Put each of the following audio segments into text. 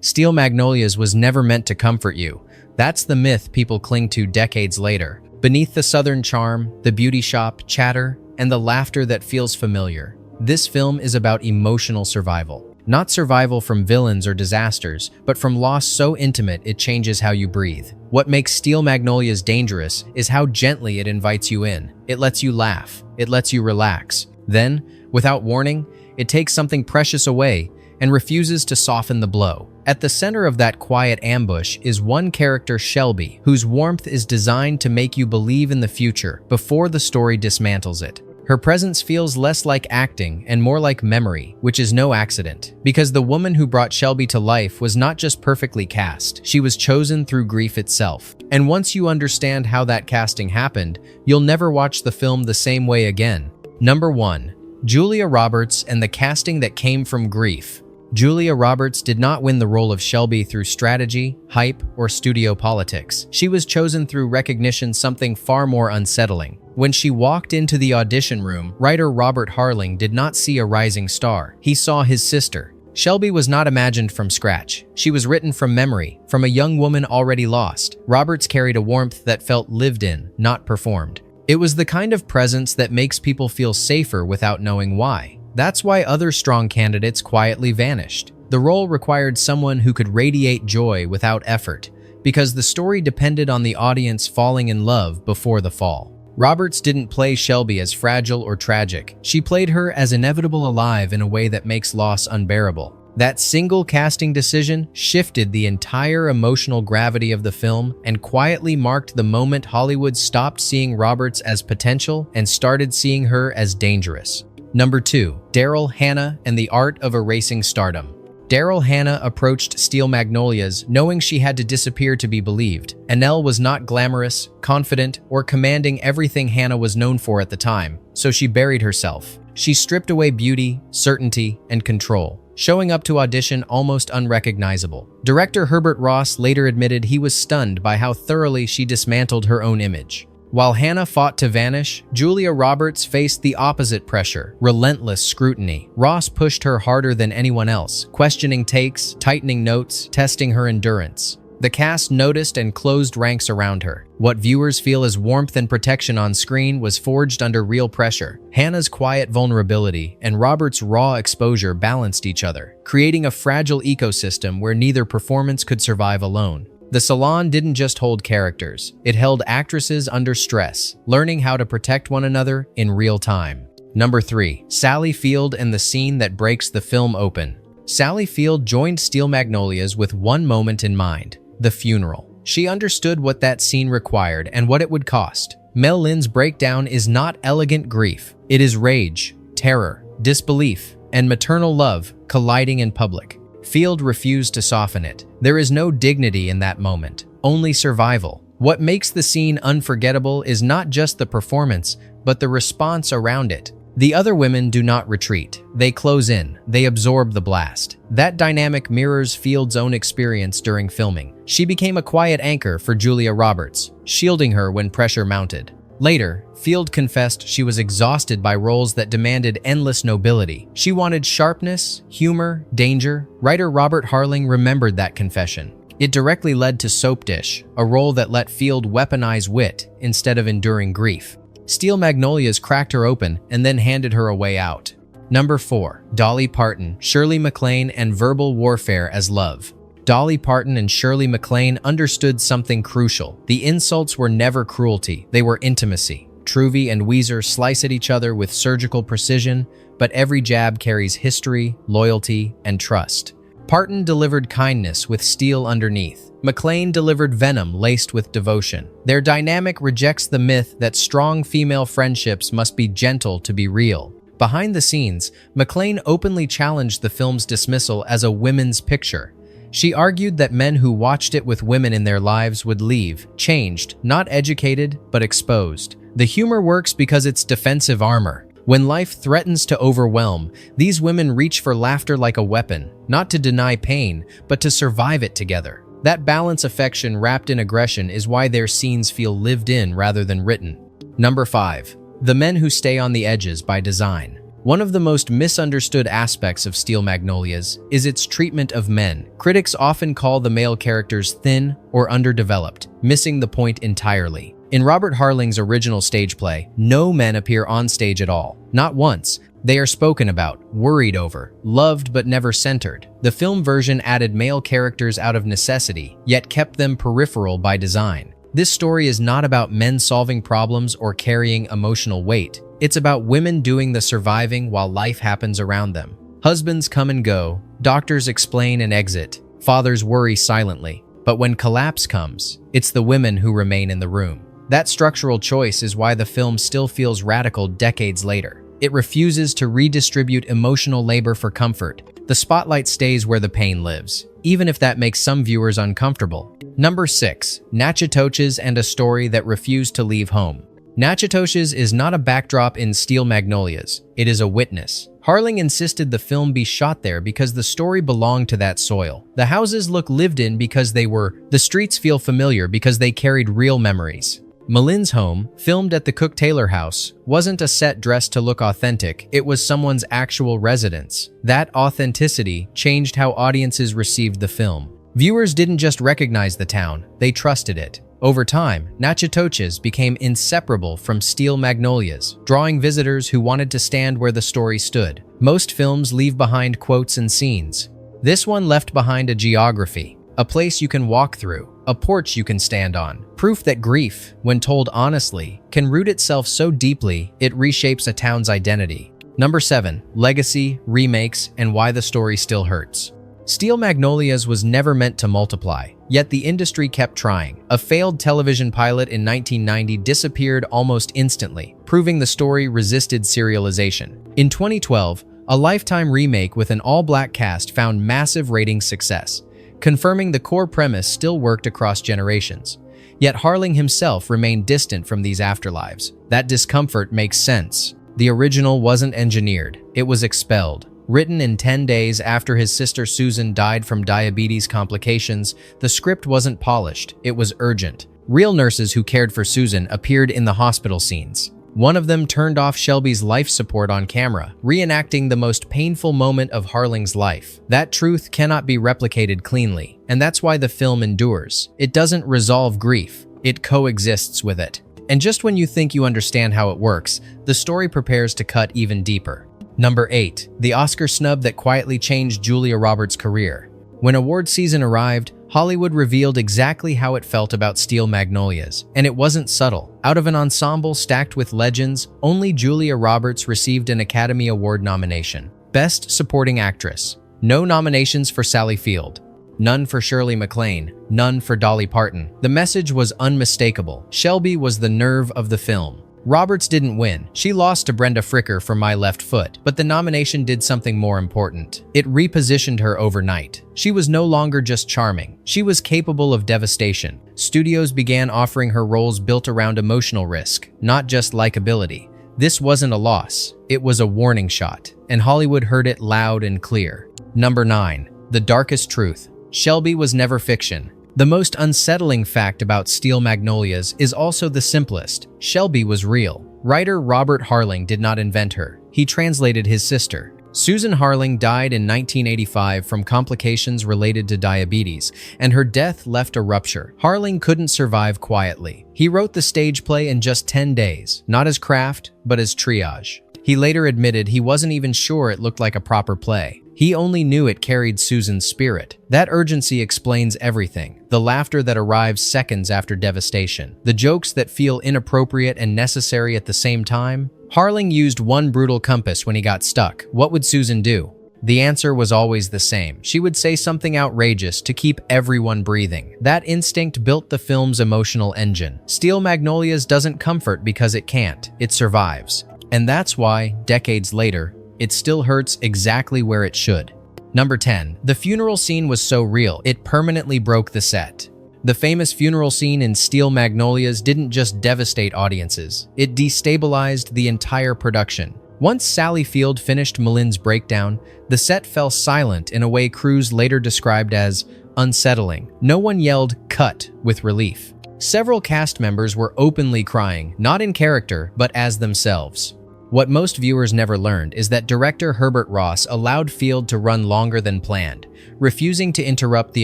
Steel Magnolias was never meant to comfort you. That's the myth people cling to decades later. Beneath the southern charm, the beauty shop, chatter, and the laughter that feels familiar, this film is about emotional survival. Not survival from villains or disasters, but from loss so intimate it changes how you breathe. What makes Steel Magnolias dangerous is how gently it invites you in. It lets you laugh. It lets you relax. Then, without warning, it takes something precious away and refuses to soften the blow. At the center of that quiet ambush is one character, Shelby, whose warmth is designed to make you believe in the future before the story dismantles it. Her presence feels less like acting and more like memory, which is no accident. Because the woman who brought Shelby to life was not just perfectly cast, she was chosen through grief itself. And once you understand how that casting happened, you'll never watch the film the same way again. Number 1. Julia Roberts and the casting that came from grief. Julia Roberts did not win the role of Shelby through strategy, hype, or studio politics. She was chosen through recognition, something far more unsettling. When she walked into the audition room, writer Robert Harling did not see a rising star. He saw his sister. Shelby was not imagined from scratch. She was written from memory, from a young woman already lost. Roberts carried a warmth that felt lived in, not performed. It was the kind of presence that makes people feel safer without knowing why. That's why other strong candidates quietly vanished. The role required someone who could radiate joy without effort, because the story depended on the audience falling in love before the fall. Roberts didn't play Shelby as fragile or tragic. She played her as inevitable, alive in a way that makes loss unbearable. That single casting decision shifted the entire emotional gravity of the film and quietly marked the moment Hollywood stopped seeing Roberts as potential and started seeing her as dangerous. Number 2. Daryl Hannah and the Art of Erasing Stardom. Daryl Hannah approached Steel Magnolias knowing she had to disappear to be believed. Annelle was not glamorous, confident, or commanding everything Hannah was known for at the time, so she buried herself. She stripped away beauty, certainty, and control, showing up to audition almost unrecognizable. Director Herbert Ross later admitted he was stunned by how thoroughly she dismantled her own image. While Hannah fought to vanish, Julia Roberts faced the opposite pressure, relentless scrutiny. Ross pushed her harder than anyone else, questioning takes, tightening notes, testing her endurance. The cast noticed and closed ranks around her. What viewers feel as warmth and protection on screen was forged under real pressure. Hannah's quiet vulnerability and Roberts' raw exposure balanced each other, creating a fragile ecosystem where neither performance could survive alone. The salon didn't just hold characters, it held actresses under stress, learning how to protect one another in real time. Number 3. Sally Field and the scene that breaks the film open. Sally Field joined Steel Magnolias with one moment in mind: the funeral. She understood what that scene required and what it would cost. Mel Lynn's breakdown is not elegant grief. It is rage, terror, disbelief, and maternal love colliding in public. Field refused to soften it. There is no dignity in that moment, only survival. What makes the scene unforgettable is not just the performance, but the response around it. The other women do not retreat. They close in. They absorb the blast. That dynamic mirrors Field's own experience during filming. She became a quiet anchor for Julia Roberts, shielding her when pressure mounted. Later, Field confessed she was exhausted by roles that demanded endless nobility. She wanted sharpness, humor, danger. Writer Robert Harling remembered that confession. It directly led to Soap Dish, a role that let Field weaponize wit instead of enduring grief. Steel Magnolias cracked her open and then handed her a way out. Number 4. Dolly Parton, Shirley MacLaine, and verbal warfare as love. Dolly Parton and Shirley MacLaine understood something crucial. The insults were never cruelty, they were intimacy. Truvy and Weezer slice at each other with surgical precision, but every jab carries history, loyalty, and trust. Parton delivered kindness with steel underneath. MacLaine delivered venom laced with devotion. Their dynamic rejects the myth that strong female friendships must be gentle to be real. Behind the scenes, MacLaine openly challenged the film's dismissal as a women's picture. She argued that men who watched it with women in their lives would leave, changed, not educated, but exposed. The humor works because it's defensive armor. When life threatens to overwhelm, these women reach for laughter like a weapon, not to deny pain, but to survive it together. That balance, affection wrapped in aggression, is why their scenes feel lived in rather than written. Number 5. The Men Who Stay on the Edges by Design. One of the most misunderstood aspects of Steel Magnolias is its treatment of men. Critics often call the male characters thin or underdeveloped, missing the point entirely. In Robert Harling's original stage play, no men appear on stage at all. Not once. They are spoken about, worried over, loved but never centered. The film version added male characters out of necessity, yet kept them peripheral by design. This story is not about men solving problems or carrying emotional weight. It's about women doing the surviving while life happens around them. Husbands come and go, doctors explain and exit, fathers worry silently. But when collapse comes, it's the women who remain in the room. That structural choice is why the film still feels radical decades later. It refuses to redistribute emotional labor for comfort. The spotlight stays where the pain lives, even if that makes some viewers uncomfortable. Number 6. Natchitoches and a story that refused to leave home. Natchitoches is not a backdrop in Steel Magnolias, it is a witness. Harling insisted the film be shot there because the story belonged to that soil. The houses look lived in because they were. The streets feel familiar because they carried real memories. Malin's home, filmed at the Cook-Taylor house, wasn't a set dressed to look authentic, it was someone's actual residence. That authenticity changed how audiences received the film. Viewers didn't just recognize the town, they trusted it. Over time, Natchitoches became inseparable from Steel Magnolias, drawing visitors who wanted to stand where the story stood. Most films leave behind quotes and scenes. This one left behind a geography, a place you can walk through, a porch you can stand on. Proof that grief, when told honestly, can root itself so deeply it reshapes a town's identity. Number 7. Legacy, remakes, and why the story still hurts. Steel Magnolias was never meant to multiply, yet the industry kept trying. A failed television pilot in 1990 disappeared almost instantly, proving the story resisted serialization. In 2012, a Lifetime remake with an all-black cast found massive ratings success, confirming the core premise still worked across generations. Yet Harling himself remained distant from these afterlives. That discomfort makes sense. The original wasn't engineered, it was expelled. Written in 10 days after his sister Susan died from diabetes complications, the script wasn't polished, it was urgent. Real nurses who cared for Susan appeared in the hospital scenes. One of them turned off Shelby's life support on camera, reenacting the most painful moment of Harling's life. That truth cannot be replicated cleanly, and that's why the film endures. It doesn't resolve grief, it coexists with it. And just when you think you understand how it works, the story prepares to cut even deeper. Number 8. The Oscar snub that quietly changed Julia Roberts' career. When award season arrived, Hollywood revealed exactly how it felt about Steel Magnolias, and it wasn't subtle. Out of an ensemble stacked with legends, only Julia Roberts received an Academy Award nomination. Best Supporting Actress. No nominations for Sally Field. None for Shirley MacLaine. None for Dolly Parton. The message was unmistakable. Shelby was the nerve of the film. Roberts didn't win. She lost to Brenda Fricker for My Left Foot, but the nomination did something more important. It repositioned her overnight. She was no longer just charming. She was capable of devastation. Studios began offering her roles built around emotional risk, not just likability. This wasn't a loss. It was a warning shot, and Hollywood heard it loud and clear. Number 9. The Darkest Truth. Shelby was never fiction. The most unsettling fact about Steel Magnolias is also the simplest. Shelby was real. Writer Robert Harling did not invent her. He translated his sister. Susan Harling died in 1985 from complications related to diabetes, and her death left a rupture. Harling couldn't survive quietly. He wrote the stage play in just 10 days, not as craft, but as triage. He later admitted he wasn't even sure it looked like a proper play. He only knew it carried Susan's spirit. That urgency explains everything. The laughter that arrives seconds after devastation. The jokes that feel inappropriate and necessary at the same time. Harling used one brutal compass when he got stuck. What would Susan do? The answer was always the same. She would say something outrageous to keep everyone breathing. That instinct built the film's emotional engine. Steel Magnolias doesn't comfort because it can't. It survives. And that's why, decades later, it still hurts exactly where it should. Number 10. The funeral scene was so real, it permanently broke the set. The famous funeral scene in Steel Magnolias didn't just devastate audiences, it destabilized the entire production. Once Sally Field finished Malin's breakdown, the set fell silent in a way crews later described as unsettling. No one yelled, "Cut," with relief. Several cast members were openly crying, not in character, but as themselves. What most viewers never learned is that director Herbert Ross allowed Field to run longer than planned, refusing to interrupt the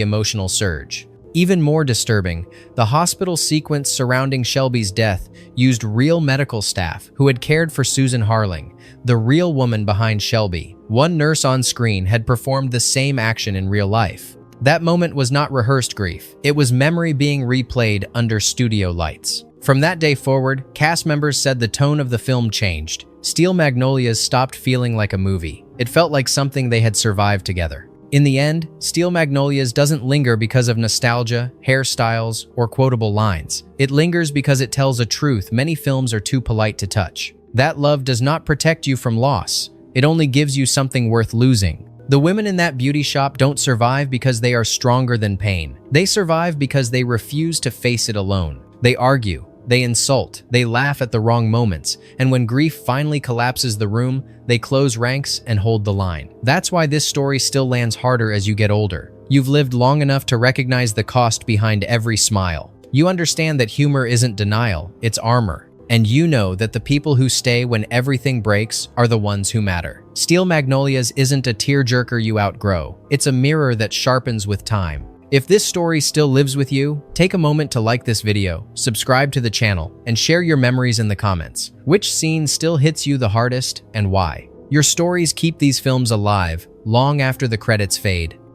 emotional surge. Even more disturbing, the hospital sequence surrounding Shelby's death used real medical staff who had cared for Susan Harling, the real woman behind Shelby. One nurse on screen had performed the same action in real life. That moment was not rehearsed grief. It was memory being replayed under studio lights. From that day forward, cast members said the tone of the film changed. Steel Magnolias stopped feeling like a movie. It felt like something they had survived together. In the end, Steel Magnolias doesn't linger because of nostalgia, hairstyles, or quotable lines. It lingers because it tells a truth many films are too polite to touch. That love does not protect you from loss. It only gives you something worth losing. The women in that beauty shop don't survive because they are stronger than pain. They survive because they refuse to face it alone. They argue, they insult, they laugh at the wrong moments, and when grief finally collapses the room, they close ranks and hold the line. That's why this story still lands harder as you get older. You've lived long enough to recognize the cost behind every smile. You understand that humor isn't denial, it's armor. And you know that the people who stay when everything breaks are the ones who matter. Steel Magnolias isn't a tearjerker you outgrow. It's a mirror that sharpens with time. If this story still lives with you, take a moment to like this video, subscribe to the channel, and share your memories in the comments. Which scene still hits you the hardest and why? Your stories keep these films alive long after the credits fade.